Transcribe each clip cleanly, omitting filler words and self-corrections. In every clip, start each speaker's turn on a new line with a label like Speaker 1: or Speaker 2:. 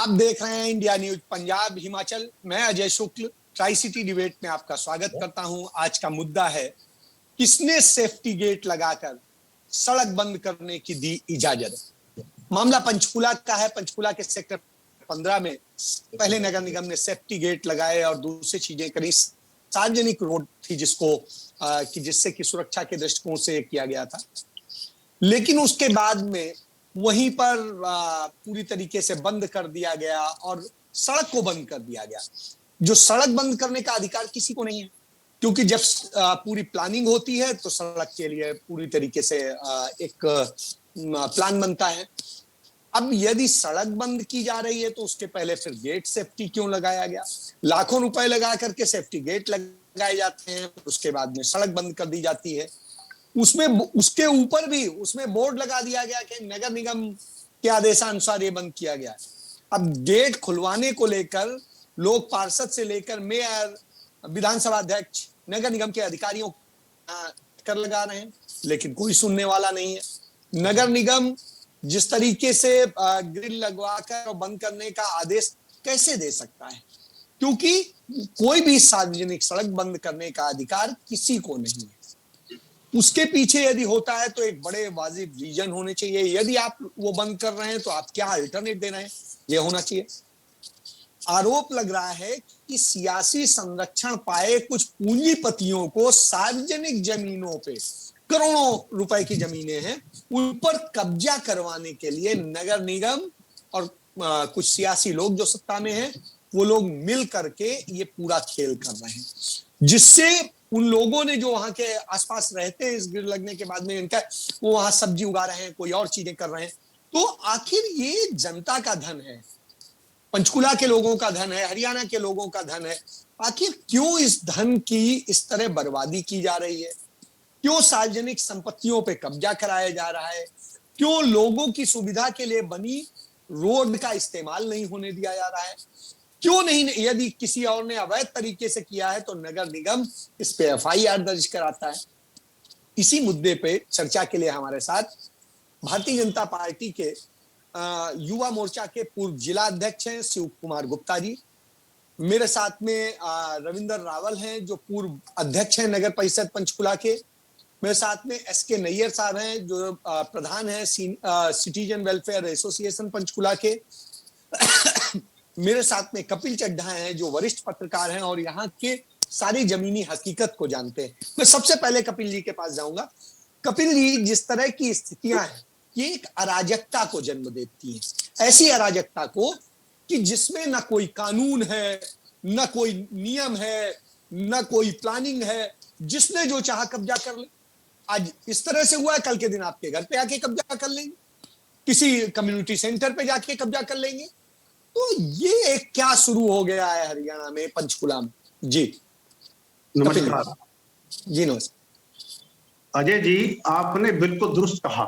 Speaker 1: आप देख रहे हैं इंडिया न्यूज पंजाब हिमाचल। मैं अजय शुक्ल ट्राई सिटी डिबेट में आपका स्वागत करता हूं। आज का मुद्दा है, किसने सेफ्टी गेट लगाकर सड़क बंद करने की दी इजाजत। मामला पंचकूला का है। पंचकूला के सेक्टर 15 में पहले नगर निगम ने सेफ्टी गेट लगाए और दूसरी चीजें करी। सार्वजनिक रोड थी जिससे कि सुरक्षा के दृष्टिकोण से किया गया था, लेकिन उसके बाद में वहीं पर पूरी तरीके से बंद कर दिया गया और सड़क को बंद कर दिया गया। जो सड़क बंद करने का अधिकार किसी को नहीं है, क्योंकि जब पूरी प्लानिंग होती है तो सड़क के लिए पूरी तरीके से एक प्लान बनता है। अब यदि सड़क बंद की जा रही है तो उसके पहले फिर गेट सेफ्टी क्यों लगाया गया? लाखों रुपए लगा करके सेफ्टी गेट लगाए जाते हैं, उसके बाद में सड़क बंद कर दी जाती है। उसमें उसके ऊपर भी उसमें बोर्ड लगा दिया गया कि नगर निगम के आदेशानुसार ये बंद किया गया। अब गेट खुलवाने को लेकर लोग पार्षद से लेकर मेयर, विधानसभा अध्यक्ष, नगर निगम के अधिकारियों कर लगा रहे हैं, लेकिन कोई सुनने वाला नहीं है। नगर निगम जिस तरीके से ग्रिल लगवाकर और बंद करने का आदेश कैसे दे सकता है? क्योंकि कोई भी सार्वजनिक सड़क बंद करने का अधिकार किसी को नहीं है। उसके पीछे यदि होता है तो एक बड़े वाजिब रीजन होने चाहिए। यदि आप वो बंद कर रहे हैं तो आप क्या अल्टरनेट दे रहे हैं, ये होना चाहिए। आरोप लग रहा है कि सियासी संरक्षण पाए कुछ पूंजीपतियों को सार्वजनिक जमीनों पे, करोड़ों रुपए की जमीनें हैं, उन पर कब्जा करवाने के लिए नगर निगम और कुछ सियासी लोग जो सत्ता में हैं वो लोग मिल करके ये पूरा खेल कर रहे हैं, जिससे उन लोगों ने जो वहां के आसपास रहते हैं, इस ग्रिल लगने के बाद में इनका वो वहां सब्जी उगा रहे हैं, कोई और चीजें कर रहे हैं। तो आखिर ये जनता का धन है, पंचकुला के लोगों का धन है, हरियाणा के लोगों का धन है। आखिर क्यों इस धन की इस तरह बर्बादी की जा रही है? क्यों सार्वजनिक संपत्तियों पे कब्जा कराया जा रहा है? क्यों लोगों की सुविधा के लिए बनी रोड का इस्तेमाल नहीं होने दिया जा रहा है? क्यों नहीं? यदि किसी और ने अवैध तरीके से किया है तो नगर निगम इस पे FIR दर्ज कराता है। इसी मुद्दे पे चर्चा के लिए हमारे साथ भारतीय जनता पार्टी के युवा मोर्चा के पूर्व जिला अध्यक्ष हैं शिव कुमार गुप्ता जी। मेरे साथ में रविंदर रावल हैं जो पूर्व अध्यक्ष हैं नगर परिषद पंचकुला के। मेरे साथ में SK नैयर साहब हैं जो प्रधान हैं सिटीजन वेलफेयर एसोसिएशन पंचकुला के। मेरे साथ में कपिल चड्ढा हैं जो वरिष्ठ पत्रकार हैं और यहाँ के सारी जमीनी हकीकत को जानते हैं। मैं सबसे पहले कपिल जी के पास जाऊंगा। कपिल जी, जिस तरह की स्थितियां हैं ये एक अराजकता को जन्म देती हैं, ऐसी अराजकता को कि जिसमें ना कोई कानून है, ना कोई नियम है, ना कोई प्लानिंग है, जिसने जो चाहा कब्जा कर ले। आज इस तरह से हुआ है, कल के दिन आपके घर पे आके कब्जा कर लेंगे, किसी कम्युनिटी सेंटर पे जाके कब्जा कर लेंगे। तो ये एक क्या शुरू हो गया है हरियाणा में, पंचकुला में? जी
Speaker 2: नमस्कार।
Speaker 1: जी नमस्कार।
Speaker 2: अजय जी, आपने बिल्कुल दुरुस्त कहा।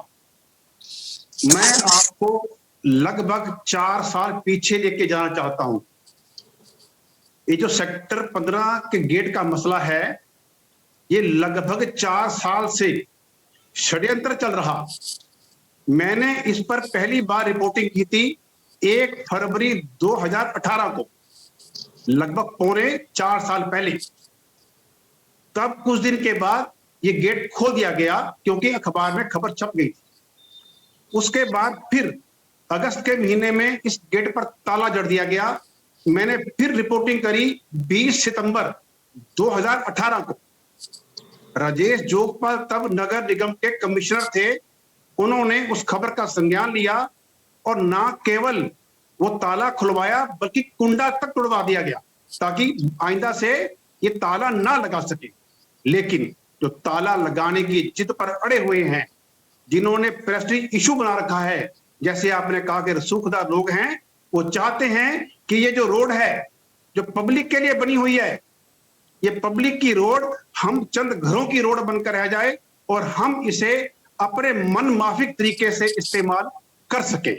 Speaker 2: मैं आपको लगभग 4 साल पीछे लेके जाना चाहता हूं। ये जो सेक्टर 15 के गेट का मसला है, ये लगभग 4 साल से षड्यंत्र चल रहा। मैंने इस पर पहली बार रिपोर्टिंग की थी 1 फरवरी 2018 को, लगभग पौने 4 साल पहले। तब कुछ दिन के बाद ये गेट खोल दिया गया क्योंकि अखबार में खबर छप गई थी। उसके बाद फिर अगस्त के महीने में इस गेट पर ताला जड़ दिया गया। मैंने फिर रिपोर्टिंग करी 20 सितंबर 2018 को। राजेश जोगपाल तब नगर निगम के कमिश्नर थे। उन्होंने उस खबर का संज्ञान लिया और ना केवल वो ताला खुलवाया बल्कि कुंडा तक तोड़वा दिया गया ताकि आइंदा से ये ताला ना लगा सके। लेकिन जो ताला लगाने की जिद पर अड़े हुए हैं, जिन्होंने प्रेस्टीज इशू बना रखा है, जैसे आपने कहा कि रसूखदार लोग हैं, वो चाहते हैं कि ये जो रोड है जो पब्लिक के लिए बनी हुई है, ये पब्लिक की रोड हम चंद घरों की रोड बनकर रह जाए और हम इसे अपने मन माफिक तरीके से इस्तेमाल कर सके।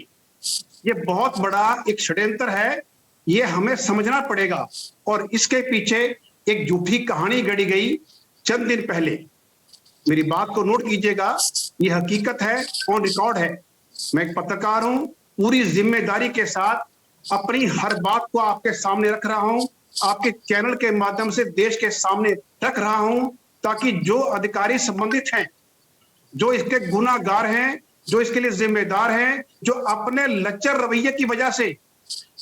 Speaker 2: ये बहुत बड़ा एक षड्यंत्र है, ये हमें समझना पड़ेगा। और इसके पीछे एक झूठी कहानी गढ़ी गई चंद दिन पहले। मेरी बात को नोट कीजिएगा, ये हकीकत है, ऑन रिकॉर्ड है। मैं एक पत्रकार हूं, पूरी जिम्मेदारी के साथ अपनी हर बात को आपके सामने रख रहा हूं, आपके चैनल के माध्यम से देश के सामने रख रहा हूं, ताकि जो अधिकारी संबंधित हैं, जो इसके गुनाहगार हैं, जो इसके लिए जिम्मेदार हैं, जो अपने लच्चर रवैये की वजह से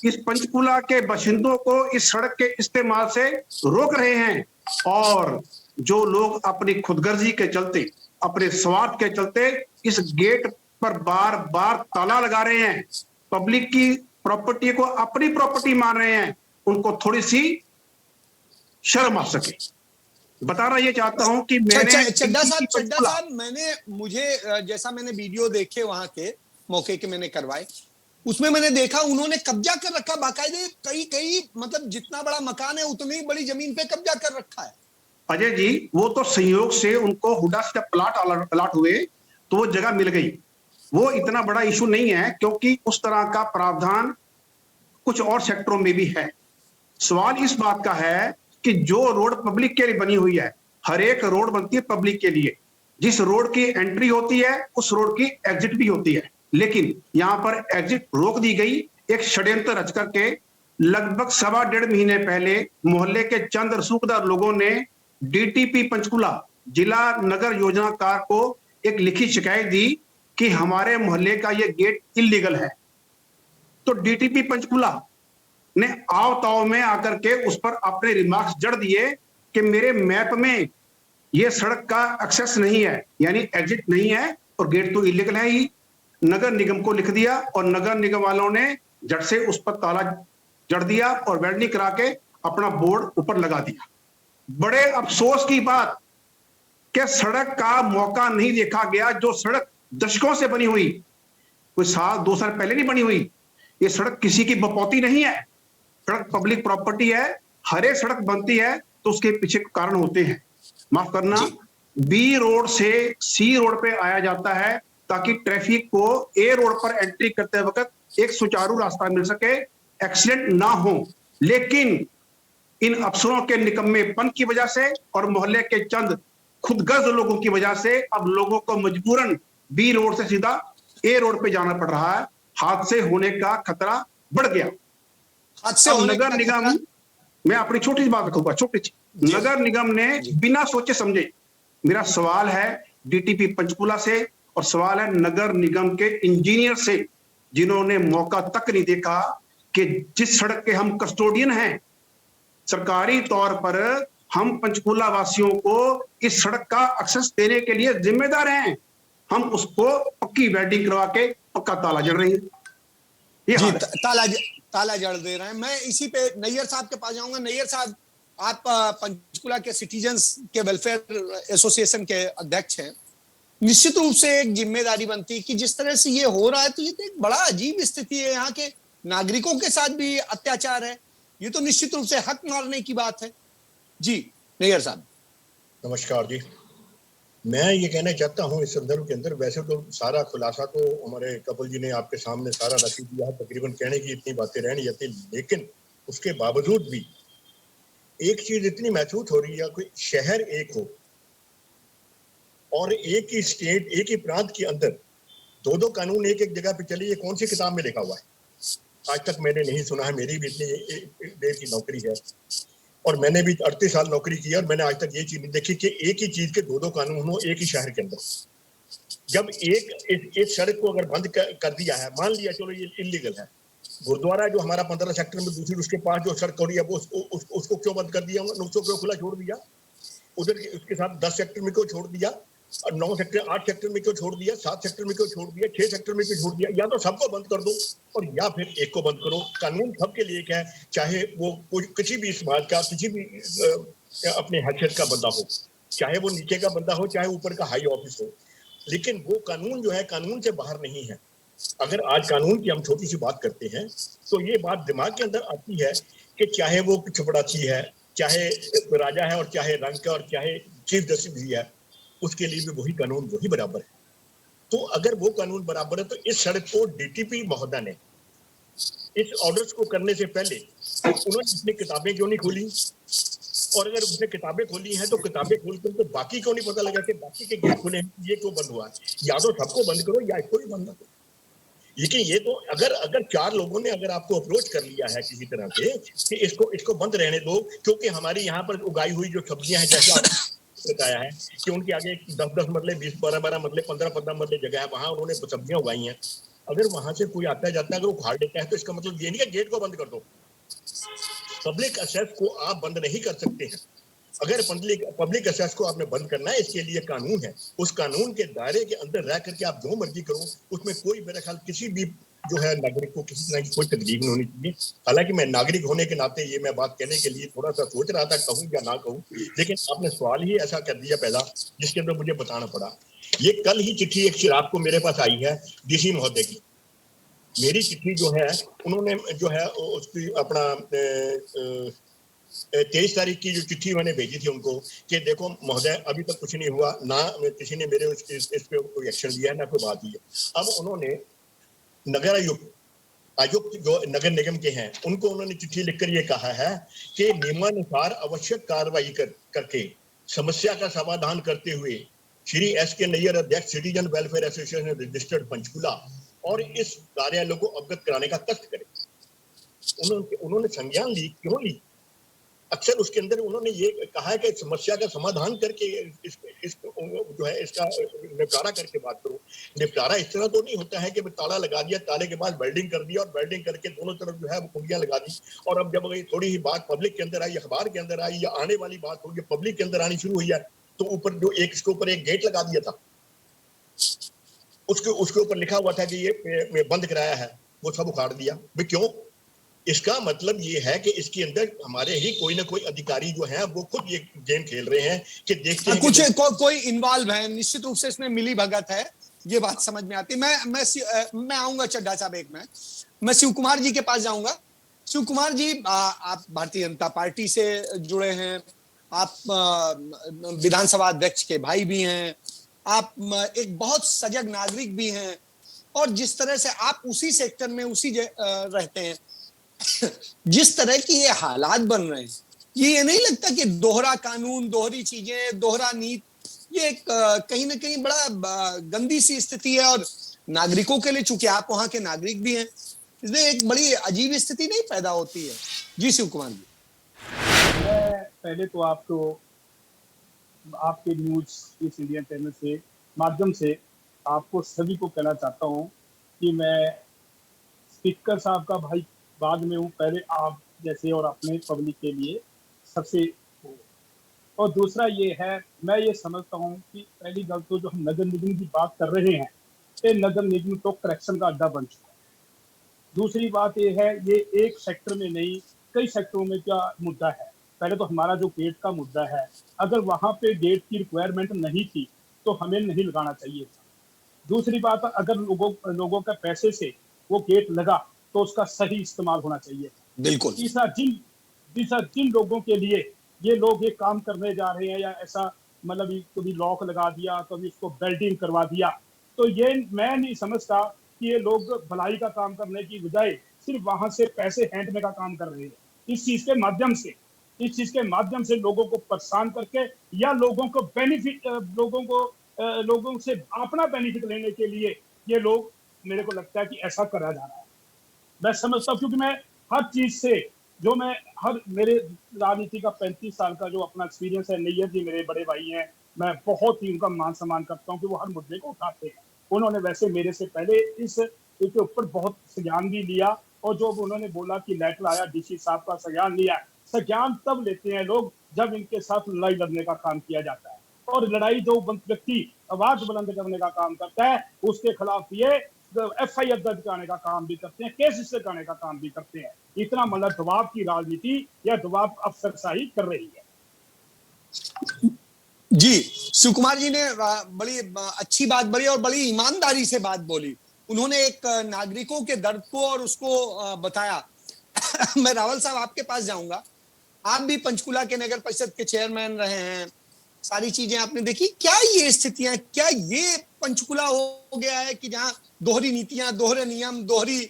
Speaker 2: इस पंचकुला के बाशिंदों को इस सड़क के इस्तेमाल से रोक रहे हैं, और जो लोग अपनी खुदगर्जी के चलते, अपने स्वार्थ के चलते इस गेट पर बार बार ताला लगा रहे हैं, पब्लिक की प्रॉपर्टी को अपनी प्रॉपर्टी मान रहे हैं, उनको थोड़ी सी शर्म आ सके। बताना ये चाहता हूं कि मैंने
Speaker 1: चड्डा साहब, जैसा मैंने वीडियो देखे वहां के मौके के मैंने करवाए, उसमें मैंने देखा उन्होंने कब्जा कर रखा बाकायदे, कई मतलब जितना बड़ा मकान है उतनी बड़ी जमीन पे कब्जा कर रखा है।
Speaker 2: अजय जी, वो तो संयोग से उनको हुडा से जब प्लाट अलॉट हुए तो वो जगह मिल गई, वो इतना बड़ा इशू नहीं है, क्योंकि उस तरह का प्रावधान कुछ और सेक्टरों में भी है। सवाल इस बात का है कि जो रोड पब्लिक के लिए बनी हुई है, हर एक रोड बनती है पब्लिक के लिए, जिस रोड की एंट्री होती है उस रोड की एग्जिट भी होती है, लेकिन यहां पर एग्जिट रोक दी गई एक षड्यंत्र रच करके। लगभग 1.5 महीने पहले मोहल्ले के चंद रसूखदार लोगों ने डीटीपी पंचकुला जिला नगर योजनाकार को एक लिखित शिकायत दी कि हमारे मोहल्ले का यह गेट इलीगल है। तो डीटीपी पंचकुला ने आव ताव में आकर के उस पर अपने रिमार्क्स जड़ दिए कि मेरे मैप में यह सड़क का एक्सेस नहीं है, यानी एग्जिट नहीं है, और गेट तो इलीगल है ही। नगर निगम को लिख दिया और नगर निगम वालों ने झट से उस पर ताला जड़ दिया और वेल्डिंग करा के अपना बोर्ड ऊपर लगा दिया। बड़े अफसोस की बात कि सड़क का मौका नहीं देखा गया, जो सड़क दशकों से बनी हुई, कोई 1-2 साल पहले नहीं बनी हुई। ये सड़क किसी की बपौती नहीं है, सड़क पब्लिक प्रॉपर्टी है। हर एक सड़क बनती है तो उसके पीछे कारण होते हैं। माफ करना, बी रोड से सी रोड पे आया जाता है ताकि ट्रैफिक को ए रोड पर एंट्री करते वक्त एक सुचारू रास्ता मिल सके, एक्सीडेंट ना हो। लेकिन इन अफसरों के निकम्मेपन की वजह से और मोहल्ले के चंद खुदगर्ज लोगों की वजह से अब लोगों को मजबूरन बी रोड से सीधा ए रोड पे जाना पड़ रहा है। हादसे होने का खतरा बढ़ गया। नगर निगम, मैं अपनी छोटी सी बात रखूंगा, छोटी सी, नगर निगम ने बिना सोचे समझे, मेरा सवाल है डीटीपी पंचकुला से और सवाल है नगर निगम के इंजीनियर से, जिन्होंने मौका तक नहीं देखा कि जिस सड़क के हम कस्टोडियन हैं, सरकारी तौर पर हम पंचकुला वासियों को इस सड़क का एक्सेस देने के लिए जिम्मेदार हैं, हम उसको पक्की वेल्डिंग करवा के पक्का ताला जड़ रही है।
Speaker 1: ताला जड़ दे रहे हैं। मैं इसी पे नैयर साहब के पास जाऊंगा। नैयर साहब, आप पंचकुला के सिटीजन्स के वेलफेयर एसोसिएशन के अध्यक्ष हैं। निश्चित रूप से एक जिम्मेदारी बनती है कि जिस तरह से ये हो रहा है, तो ये तो एक बड़ा अजीब स्थिति है, यहाँ के नागरिकों के साथ भी अत्याचार है, ये तो निश्चित रूप से हक मारने की बात है। जी नैयर साहब।
Speaker 3: नमस्कार जी, मैं ये कहना चाहता हूँ इस संदर्भ के अंदर, वैसे तो सारा खुलासा तो हमारे कपिल जी ने आपके सामने सारा रख दिया है, तकरीबन कहने की इतनी बातें रह नहीं जाती, लेकिन उसके बावजूद भी एक चीज इतनी महसूस हो रही है, कोई शहर एक हो और एक ही स्टेट, एक ही प्रांत के अंदर दो कानून एक एक जगह पे चले, ये कौन सी किताब में लिखा हुआ है? आज तक मैंने नहीं सुना है। मेरी भी इतनी देर की नौकरी है और मैंने भी 38 साल नौकरी की और मैंने आज तक ये चीज नहीं देखी कि एक ही चीज के दो कानून हो एक ही शहर के अंदर। जब एक सड़क को अगर बंद कर दिया है, मान लिया चलो ये इलीगल है, गुरुद्वारा जो हमारा 15 सेक्टर में दूसरी उसके पास जो सड़क हो रही है वो उसको क्यों बंद कर दिया, उसको क्यों खुला छोड़ दिया? उधर उसके साथ 10 सेक्टर में क्यों छोड़ दिया, 9 सेक्टर 8 सेक्टर में क्यों छोड़ दिया, 7 सेक्टर में क्यों छोड़ दिया, 6 सेक्टर में क्यों छोड़ दिया? या तो सबको बंद कर दो और या फिर एक को बंद करो। कानून सबके लिए एक है, चाहे वो कोई किसी भी समाज का, किसी भी अपने हैसियत का बंदा हो, चाहे वो नीचे का बंदा हो, चाहे ऊपर का हाई ऑफिस हो, लेकिन वो कानून जो है कानून से बाहर नहीं है। अगर आज कानून की हम छोटी सी बात करते हैं तो ये बात दिमाग के अंदर आती है कि चाहे वो चपड़ासी है, चाहे राजा है और चाहे रंग का और चाहे चीफ जस्टिस भी है, उसके लिए भी वही कानून वही बराबर है। तो अगर वो कानून बराबर है तो इस सड़क को डीटीपी महोदय ने इस ऑर्डर्स को करने से पहले उन्होंने अपनी किताबें क्यों नहीं खोली? और अगर उसने किताबें खोली हैं तो किताबें खोलकर तो बाकी क्यों नहीं पता लगा कि बाकी के गेट खुले हैं, ये क्यों बंद हुआ है? या तो सबको बंद करो या इसको भी बंद करो। लेकिन ये तो अगर अगर 4 लोगों ने अगर आपको अप्रोच कर लिया है किसी तरह से कि इसको बंद रहने दो, क्योंकि हमारी यहाँ पर उगाई हुई जो सब्जियां हैं, जैसे आपने बताया है कि उनके आगे 10-10 मरले, 20-12 मरले, 15-15 मरले जगह है, वहां उन्होंने सब्जियां उगाई हैं। अगर वहां से कोई आता है जाता है, अगर वो उखाड़ लेता है, तो इसका मतलब ये नहीं है गेट को बंद कर दो। पब्लिक एक्सेस को आप बंद नहीं कर सकते हैं। अगर पब्लिक एक्सेस को आपने बंद करना है, इसके लिए कानून है। उस कानून के दायरे के अंदर रह करके आप जो मर्जी करो, उसमें कोई मेरे ख्याल किसी भी जो है नागरिक को किसी तरह की कोई तकलीफ नहीं होनी चाहिए। हालांकि मैं नागरिक होने के नाते ये मैं बात कहने के लिए थोड़ा सा सोच रहा था, कहूं या ना कहूं, लेकिन आपने सवाल ही ऐसा कर दिया पैदा, जिसके अंदर मुझे बताना पड़ा। ये कल ही चिट्ठी एक चिराग को मेरे पास आई है, डीसी महोदय की। मेरी चिट्ठी जो है, उन्होंने जो है उसकी अपना 23 तारीख की जो चिट्ठी मैंने भेजी थी उनको कि देखो महोदय, अभी तक कुछ नहीं हुआ, ना किसी ने मेरे इस पे कोई एक्शन लिया है, ना कोई बात ही है। अब उन्होंने नगर आयुक्त जो नगर निगम के हैं, उनको उन्होंने चिट्ठी लिखकर ये कहा है कि नियमानुसार आवश्यक कार्रवाई करके समस्या का समाधान करते हुए श्री एस के नैयर, अध्यक्ष citizen welfare association registered Panchkula, और इस कार्यालय को अवगत कराने का कष्ट करें। उन्होंने संज्ञान ली, क्यों ली? अक्सर उसके अंदर उन्होंने ये कहा है कि समस्या का समाधान करके जो है इसका निपटारा करके बात करो। निपटारा इस तरह तो नहीं होता है कि ताला लगा दिया, ताले के बाद वेल्डिंग कर दिया, और वेल्डिंग करके दोनों तरफ जो है वो कुंडियां लगा दी, और अब जब थोड़ी ही बात पब्लिक के अंदर आई, अखबार के अंदर आई, या आने वाली बात होगी पब्लिक के अंदर आनी शुरू हुई है, तो ऊपर जो इसके ऊपर एक गेट लगा दिया था, उसके ऊपर लिखा हुआ था कि ये बंद कराया है, वो सब उखाड़ दिया। भाई क्यों? इसका मतलब ये है कि इसके अंदर हमारे ही कोई ना कोई अधिकारी जो हैं वो खुद ये गेम खेल रहे हैं कि देखते हैं
Speaker 1: कुछ कोई इन्वॉल्व है, निश्चित रूप से इसमें मिली भगत है, ये बात समझ में आती है। मैं आऊंगा चड्ढा साहब, एक मैं शिव कुमार जी के पास जाऊंगा। शिव कुमार जी, आप भारतीय जनता पार्टी से जुड़े हैं, आप विधानसभा अध्यक्ष के भाई भी हैं, आप एक बहुत सजग नागरिक भी हैं, और जिस तरह से आप उसी सेक्टर में रहते हैं, जिस तरह की ये हालात बन रहे हैं, ये नहीं लगता कि दोहरा कानून, दोहरी चीजें, दोहरा नीति, ये कहीं ना कहीं बड़ा गंदी सी स्थिति है, और नागरिकों के लिए, चूंकि आप वहां के नागरिक भी हैं, इसमें एक बड़ी अजीब स्थिति नहीं पैदा होती है? जी शिव कुमार जी।
Speaker 4: मैं पहले तो आपके न्यूज इस इंडियन चैनल से माध्यम से आपको सभी को कहना चाहता हूं कि मैं स्पीकर साहब का भाई बाद में हूँ, पहले आप जैसे और अपने पब्लिक के लिए सबसे। और दूसरा ये है, मैं ये समझता हूँ कि पहली गल तो जो हम नगर निगम की बात कर रहे हैं, ये नगर निगम तो करप्शन का अड्डा बन चुका है। दूसरी बात ये है, ये एक सेक्टर में नहीं, कई सेक्टरों में क्या मुद्दा है। पहले तो हमारा जो गेट का मुद्दा है, अगर वहां पे गेट की रिक्वायरमेंट नहीं थी तो हमें नहीं लगाना चाहिए था। दूसरी बात, अगर लोगों का पैसे से वो गेट लगा तो उसका सही इस्तेमाल होना चाहिए।
Speaker 1: बिल्कुल।
Speaker 4: तीसरा, जिन लोगों के लिए ये लोग ये काम करने जा रहे हैं, या ऐसा मतलब कभी लॉक लगा दिया, कभी उसको बेल्डिंग करवा दिया, तो ये मैं नहीं समझता कि ये लोग भलाई का काम करने की बजाय सिर्फ वहां से पैसे हैंटने का काम कर रहे हैं। इस चीज के माध्यम से लोगों को परेशान करके, या लोगों को बेनिफिट, लोगों से अपना बेनिफिट लेने के लिए ये लोग, मेरे को लगता है कि ऐसा करा जा रहा है। मैं समझता हूँ, क्योंकि मैं हर चीज से जो मेरे राजनीति का 35 साल का जो अपना एक्सपीरियंस है, नैयर जी मेरे बड़े भाई हैं, मैं बहुत ही उनका मान सम्मान करता हूँ कि वो हर मुद्दे को उठाते हैं। उन्होंने वैसे मेरे से पहले इसके ऊपर बहुत संज्ञान भी लिया, और जो उन्होंने बोला कि लेटर आया, डीसी साहब का संज्ञान लिया। संज्ञान तब लेते हैं लोग जब इनके साथ लड़ाई लड़ने का काम किया जाता है, और लड़ाई जो व्यक्ति आवाज बुलंद करने का काम करता है, उसके खिलाफ ये FIR दर्ज कराने का काम भी करते हैं, केस रजिस्टर कराने का काम भी करते हैं। इतना मतलब दबाव की राजनीति या दबाव अफसरशाही कर रही है।
Speaker 1: जी, शिव कुमार जी ने बड़ी अच्छी बात बोली और बड़ी ईमानदारी से बात बोली। उन्होंने एक नागरिकों के दर्द को और उसको बताया। मैं रावल साहब आपके पास जाऊंगा, आप भी पंचकुला के नगर परिषद के चेयरमैन रहे हैं, सारी चीजें आपने देखी। क्या ये स्थितियां, क्या ये पंचकुला हो गया है कि जहां दोहरी नीतियां, दोहरे नियम, दोहरी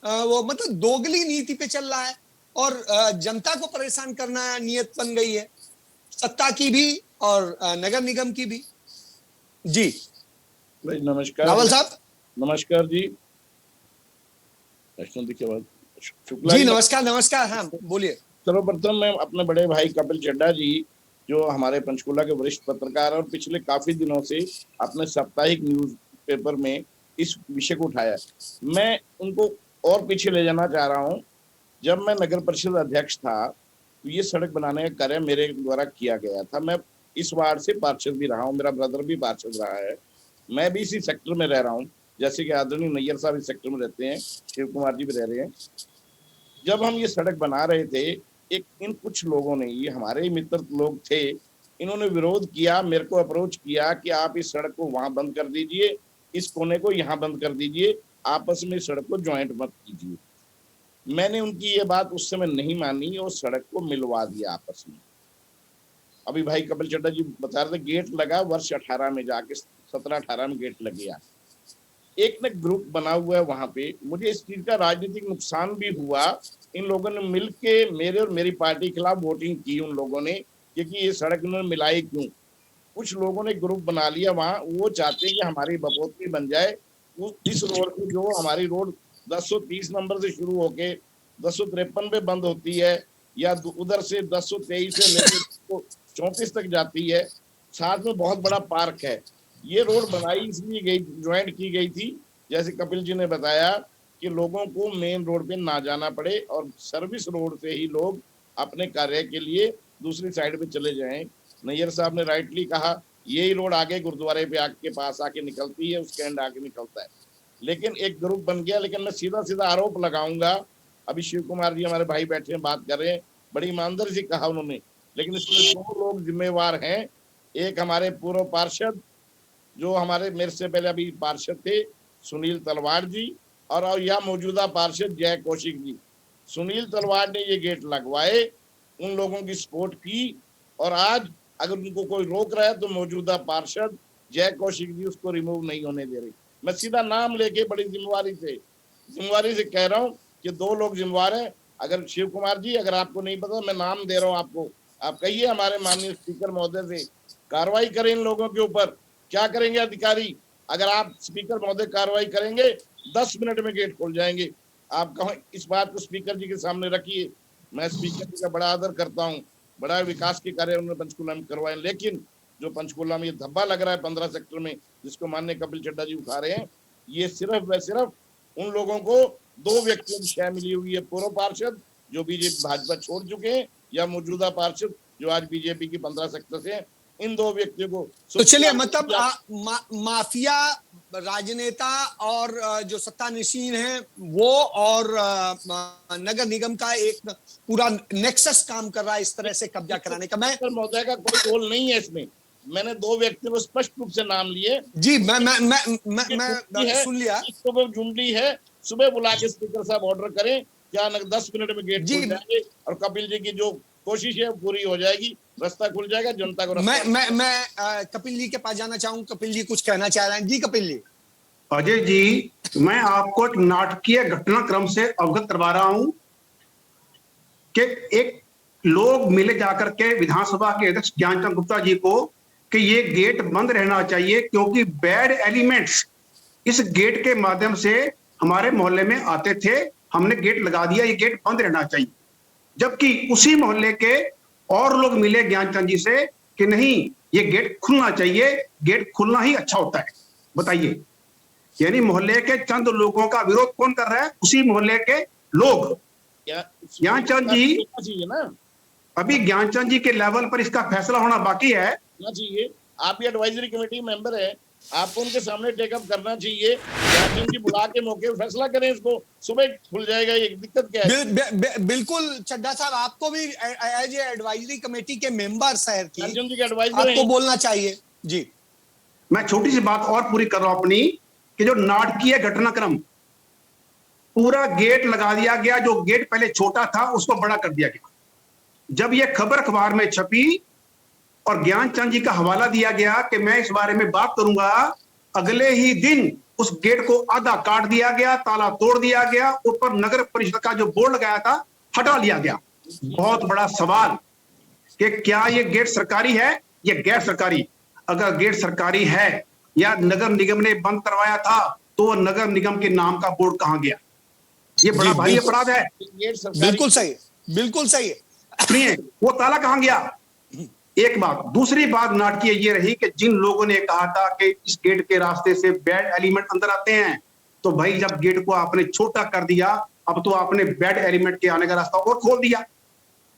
Speaker 1: वो मतलब दोगली नीति पे चल रहा है, और जनता को परेशान करना नियत बन गई है, सत्ता की भी और नगर निगम की भी? जी
Speaker 5: भाई नमस्कार।
Speaker 1: रावल साहब
Speaker 5: नमस्कार जी। राष्ट्रपति के बाद शुक्ला
Speaker 1: जी नमस्कार नमस्कार, हाँ बोलिए।
Speaker 5: सर्वप्रथम मैं अपने बड़े भाई कपिल चड्ढा जी, जो हमारे पंचकुला के वरिष्ठ पत्रकार और पिछले काफी दिनों से अपने साप्ताहिक न्यूज पेपर में इस विषय को उठाया, मैं उनको और पीछे ले जाना चाह रहा हूं। जब मैं नगर परिषद अध्यक्ष था तो ये सड़क बनाने का कार्य मेरे द्वारा किया गया था। मैं इस वार्ड से पार्षद भी रहा हूँ, मेरा ब्रदर भी पार्षद रहा है, मैं भी इसी सेक्टर में रह रहा हूँ, जैसे कि आदरणीय नैयर साहब इस सेक्टर में रहते हैं, शिव कुमार जी भी रह रहे हैं। जब हम ये सड़क बना रहे थे, इन कुछ लोगों ने, ये हमारे ही मित्र लोग थे, इन्होंने विरोध किया, मेरे को अप्रोच किया कि आप इस सड़क को वहां बंद कर दीजिए, इस कोने को यहाँ बंद कर दीजिए, आपस में सड़क को ज्वाइंट मत कीजिए। मैंने उनकी ये बात उस समय नहीं मानी और सड़क को मिलवा दिया आपस में। अभी भाई कपिल चड्ढा जी बता रहे थे गेट लगा वर्ष 18 में, जाके 17-18 में गेट लग गया। एक न ग्रुप बना हुआ है वहां पे, मुझे इस चीज का राजनीतिक नुकसान भी हुआ। इन लोगों ने मिलके मेरे और मेरी पार्टी के खिलाफ वोटिंग की उन लोगों ने, क्योंकि ये सड़क उन्होंने मिलाई क्यों। कुछ लोगों ने ग्रुप बना लिया वहां, वो चाहते हैं कि हमारी बपोत्री बन जाए। इस रोड पे, जो हमारी रोड 1030 नंबर से शुरू होके 1053 पे बंद होती है, या उधर से 1023 से लेकर 34 तक जाती है, साथ में बहुत बड़ा पार्क है। ये रोड बनाई इसलिए गई, ज्वाइंट की गई थी, जैसे कपिल जी ने बताया, कि लोगों को मेन रोड पे ना जाना पड़े और सर्विस रोड से ही लोग अपने कार्य के लिए दूसरी साइड पे चले जाएं। नैयर साहब ने राइटली कहा, यही रोड आगे गुरुद्वारे पे आके पास आके निकलती है, उसके एंड आके निकलता है। लेकिन एक ग्रुप बन गया। लेकिन मैं सीधा सीधा आरोप लगाऊंगा, अभी शिव कुमार जी हमारे भाई बैठे हैं, बात कर रहे हैं, बड़ी ईमानदारी से कहा उन्होंने, लेकिन इसमें 2 लोग जिम्मेवार हैं। एक हमारे पूर्व पार्षद, जो हमारे मेरे से पहले अभी पार्षद थे, सुनील तलवार जी, और यह मौजूदा पार्षद जय कौशिक जी। सुनील तलवार ने ये गेट लगवाए, उन लोगों की सपोर्ट की, और आज अगर उनको कोई रोक रहा है तो मौजूदा पार्षद जय कौशिक जी उसको रिमूव नहीं होने दे रही। मैं सीधा नाम लेके बड़ी जिम्मेवारी से कह रहा हूँ कि 2 लोग जिम्मेवार हैं। अगर शिव कुमार जी, अगर आपको नहीं पता, मैं नाम दे रहा हूँ आपको, आप कहिए हमारे माननीय स्पीकर महोदय से कार्रवाई करें इन लोगों के ऊपर। क्या करेंगे अधिकारी? अगर आप स्पीकर महोदय कार्रवाई करेंगे, 10 मिनट में गेट खोल जाएंगे। आप कहें, इस बात को स्पीकर जी के सामने रखिए। मैं स्पीकर जी का बड़ा आदर करता हूँ, बड़ा विकास के कार्य उन्होंने पंचकुला में करवाए, लेकिन जो पंचकुला में ये धब्बा लग रहा है 15 सेक्टर में, जिसको माननीय कपिल चड्ढा जी उठा रहे हैं, ये सिर्फ व सिर्फ उन लोगों को 2 व्यक्तियों की शय मिली हुई है, पूर्व पार्षद जो बीजेपी भाजपा छोड़ चुके हैं, या मौजूदा पार्षद जो आज बीजेपी की 15 सेक्टर से हैं। इन 2 व्यक्तियों को
Speaker 1: तो चलिए, मतलब माफिया राजनेता और जो सत्ताधीन हैं वो, और नगर निगम का एक पूरा नेक्सस काम कर रहा है इस तरह से कब्जा कराने का। मैं
Speaker 5: महोदय का कोई रोल नहीं है इसमें। मैंने 2 व्यक्तियों को स्पष्ट रूप से नाम लिए
Speaker 1: जी। मैं सुन लिया।
Speaker 5: सुबह जुमली है, सुबह बुला के स्पीकर साहब ऑर्डर करें, क्या 10 मिनट में गेट खुल जाएंगे, और कपिल जी की जो कोशिश है पूरी हो जाएगी, रास्ता खुल जाएगा जनता को।
Speaker 1: मैं कपिल जी के पास जाना चाहूंगा। कपिल जी कुछ कहना चाह रहे हैं। जी कपिल जी।
Speaker 2: अजय जी, मैं आपको एक नाटकीय घटनाक्रम से अवगत करवा रहा हूं कि एक लोग मिले जाकर के विधानसभा के अध्यक्ष ज्ञानचंद गुप्ता जी को कि ये गेट बंद रहना चाहिए, क्योंकि बैड एलिमेंट्स इस गेट के माध्यम से हमारे मोहल्ले में आते थे, हमने गेट लगा दिया, ये गेट बंद रहना चाहिए। जबकि उसी मोहल्ले के और लोग मिले ज्ञानचंद जी से कि नहीं, ये गेट खुलना चाहिए, गेट खुलना ही अच्छा होता है। बताइए, यानी मोहल्ले के चंद लोगों का विरोध कौन कर रहा है? उसी मोहल्ले के लोग। ज्ञानचंद जी, अभी ज्ञानचंद जी के लेवल पर इसका फैसला होना बाकी है।
Speaker 5: चाहिए, आप भी एडवाइजरी कमेटी मेंबर है, आपको उनके सामने टेकअप करना चाहिए। ज्ञानचंद जी बुला के मौके पर फैसला करें, इसको सुबह खुल जाएगा। ये दिक्कत क्या है?
Speaker 1: बिल्कुल चड्ढा साहब, आपको भी एज एडवाइजरी कमेटी के मेंबर शहर की
Speaker 5: एडवाइजरी
Speaker 1: आपको बोलना चाहिए। जी,
Speaker 2: मैं छोटी सी बात और पूरी कर रहा हूं अपनी, कि जो नाटकीय घटनाक्रम, पूरा गेट लगा दिया गया, जो गेट पहले छोटा था उसको बड़ा कर दिया गया। जब यह खबर अखबार में छपी और ज्ञानचंद जी का हवाला दिया गया कि मैं इस बारे में बात करूंगा, अगले ही दिन उस गेट को आधा काट दिया गया, ताला तोड़ दिया गया, ऊपर नगर परिषद का जो बोर्ड लगाया था हटा लिया गया। बहुत बड़ा सवाल कि क्या ये गेट सरकारी है या गैर सरकारी? अगर गेट सरकारी है या नगर निगम ने बंद करवाया था, तो नगर निगम के नाम का बोर्ड कहां गया? ये बड़ा
Speaker 1: जी,
Speaker 2: भारी
Speaker 1: बिल्कुल।
Speaker 2: अपराध है।
Speaker 5: गेट सरकारी
Speaker 1: बिल्कुल सही, बिल्कुल सही है।
Speaker 2: सुनिए, वो ताला कहां गया? एक बात। दूसरी बात नाटकीय ये रही कि जिन लोगों ने कहा था कि इस गेट के रास्ते से बैड एलिमेंट अंदर आते हैं, तो भाई जब गेट को आपने छोटा कर दिया, अब तो आपने बैड एलिमेंट के आने का रास्ता और खोल दिया।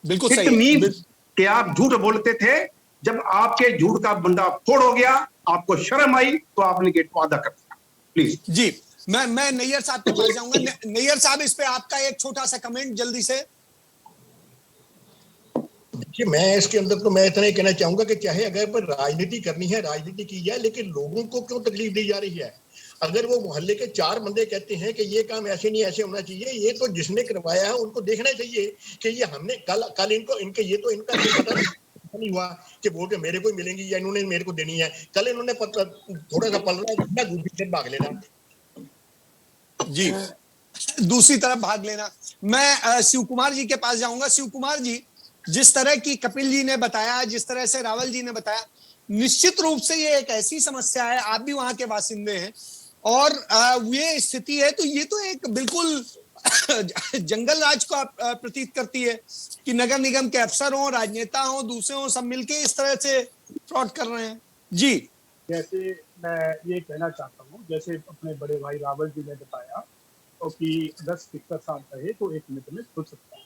Speaker 1: बिल्कुल
Speaker 2: इट
Speaker 1: सही है।
Speaker 2: मींस कि आप झूठ बोलते थे, जब आपके झूठ का बंदा फोड़ हो गया, आपको शर्म आई, तो आपने गेट को आधा कर दिया। प्लीज
Speaker 1: जी, मैं नैयर साहब के पास जाऊंगा। नैयर साहब, इस पे आपका एक छोटा सा कमेंट जल्दी से।
Speaker 3: देखिए, मैं इसके अंदर तो मैं इतना ही कहना चाहूंगा कि चाहे अगर पर राजनीति करनी है, राजनीति की जाए, लेकिन लोगों को क्यों तकलीफ दी जा रही है? अगर वो मोहल्ले के 4 बंदे कहते हैं कि ये काम ऐसे नहीं ऐसे होना चाहिए, ये तो जिसने करवाया है उनको देखना चाहिए कि ये हमने कल इनको इनके ये तो इनका पता नहीं हुआ कि वोट मेरे को ही मिलेंगी या इन्होंने मेरे को देनी है। कल इन्होंने थोड़ा सा पलड़ा दूसरी तरफ भाग लेना।
Speaker 1: जी, दूसरी तरफ भाग लेना। मैं शिव कुमार जी के पास जाऊंगा। शिव कुमार जी, जिस तरह की कपिल जी ने बताया, जिस तरह से रावल जी ने बताया, निश्चित रूप से ये एक ऐसी समस्या है, आप भी वहां के बासिंदे हैं और ये स्थिति है, तो ये तो एक बिल्कुल जंगल राज को प्रतीत करती है कि नगर निगम के अफसर हों, राजनेता हों, दूसरे हों, सब मिलके इस तरह से फ्रॉड कर रहे हैं। जी,
Speaker 4: जैसे मैं ये कहना चाहता हूँ, जैसे अपने बड़े भाई रावल जी ने बताया तो कि अगर स्पीकर साहब कहे तो 1 मिनट में खुल सकता है,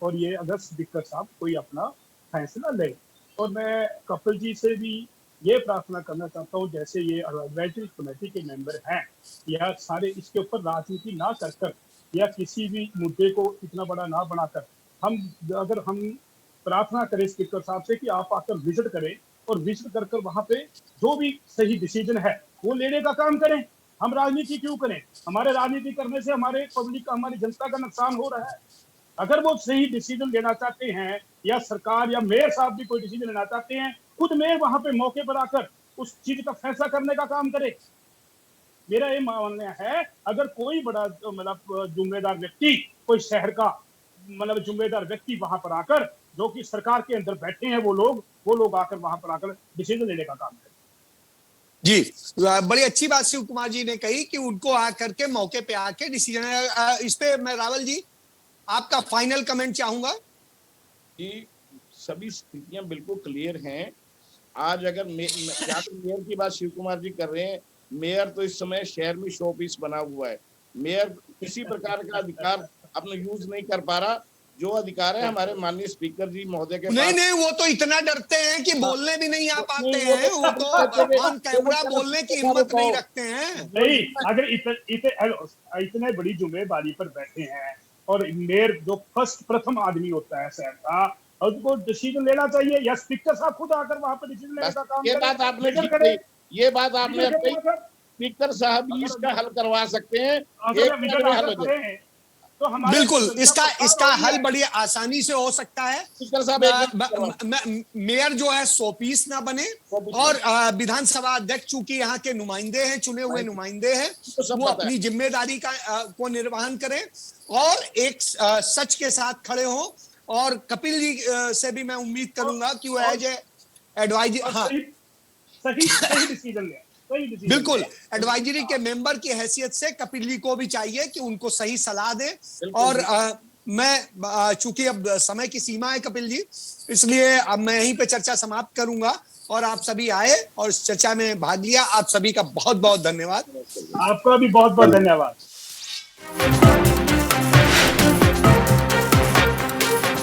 Speaker 4: और ये अगर स्पीकर साहब कोई अपना फैसला ले। और मैं कपिल जी से भी ये प्रार्थना करना चाहता हूँ, जैसे ये एडवाइजरी कमेटी के मेंबर हैं, या सारे इसके ऊपर राजनीति ना कर या किसी भी मुद्दे को इतना बड़ा ना बनाकर, अगर हम प्रार्थना करें स्पीकर साहब से कि आप आकर विजिट करें और विजिट कर वहां पे जो भी सही डिसीजन है वो लेने का काम करें। हम राजनीति क्यों करें? हमारे राजनीति करने से हमारे पब्लिक का, हमारी जनता का नुकसान हो रहा है। अगर वो सही डिसीजन लेना चाहते हैं, या सरकार या मेयर साहब भी कोई डिसीजन लेना चाहते हैं, खुद मेयर वहां पे मौके पर आकर उस चीज का फैसला करने का काम करे। मेरा ये मानना है, अगर कोई बड़ा मतलब जिम्मेदार व्यक्ति, कोई शहर का मतलब जिम्मेदार व्यक्ति वहां पर आकर, जो कि सरकार के अंदर बैठे हैं, वो लोग आकर वहां पर आकर डिसीजन लेने का काम करें।
Speaker 1: जी, बड़ी अच्छी बात शिव कुमार जी ने कही कि उनको आकर के मौके पे आके डिसीजन। इस पे मैं रावल जी आपका फाइनल कमेंट चाहूंगा
Speaker 5: कि सभी स्थितियां बिल्कुल क्लियर हैं। आज अगर मेयर की बात शिव कुमार जी कर रहे हैं, मेयर तो इस समय शहर में शो पीस बना हुआ है। मेयर किसी प्रकार का अधिकार अपना यूज नहीं कर पा रहा। जो अधिकार है हमारे माननीय स्पीकर जी महोदय के पास।
Speaker 1: नहीं, वो तो इतना डरते हैं कि बोलने भी नहीं आ पाते हैं। वो तो ऑन कैमरा बोलने की हिम्मत नहीं रखते हैं।
Speaker 4: नहीं, अगर इतने बड़ी जिम्मेदारी पर बैठे हैं, और मेयर जो प्रथम आदमी होता है शहर का, उनको डिसीजन लेना चाहिए, या स्पीकर साहब खुद आकर वहां पर डिसीजन लेने का काम
Speaker 5: ये बात आपने ठीक कही। ये बात आपने कही। स्पीकर साहब ही इसका हल करवा सकते हैं।
Speaker 4: तो
Speaker 1: बिल्कुल, इसका हल बड़ी आसानी से हो सकता है। मेयर जो है 100 पीस ना बने, और विधानसभा अध्यक्ष चूंकि यहाँ के नुमाइंदे हैं, चुने हुए नुमाइंदे हैं, वो अपनी जिम्मेदारी को निर्वहन करें और एक सच के साथ खड़े हों। और कपिल जी से भी मैं उम्मीद करूंगा कि वो एज एडवाइजर, हाँ,
Speaker 4: सही डिसीजन ले।
Speaker 1: बिल्कुल, एडवाइजरी के मेंबर की हैसियत से कपिल जी को भी चाहिए कि उनको सही सलाह दें। और मैं चूंकि अब समय की सीमा है कपिल जी, इसलिए अब मैं यहीं पे चर्चा समाप्त करूंगा। और आप सभी आए और इस चर्चा में भाग लिया, आप सभी का बहुत बहुत धन्यवाद।
Speaker 4: आपका भी बहुत बहुत धन्यवाद।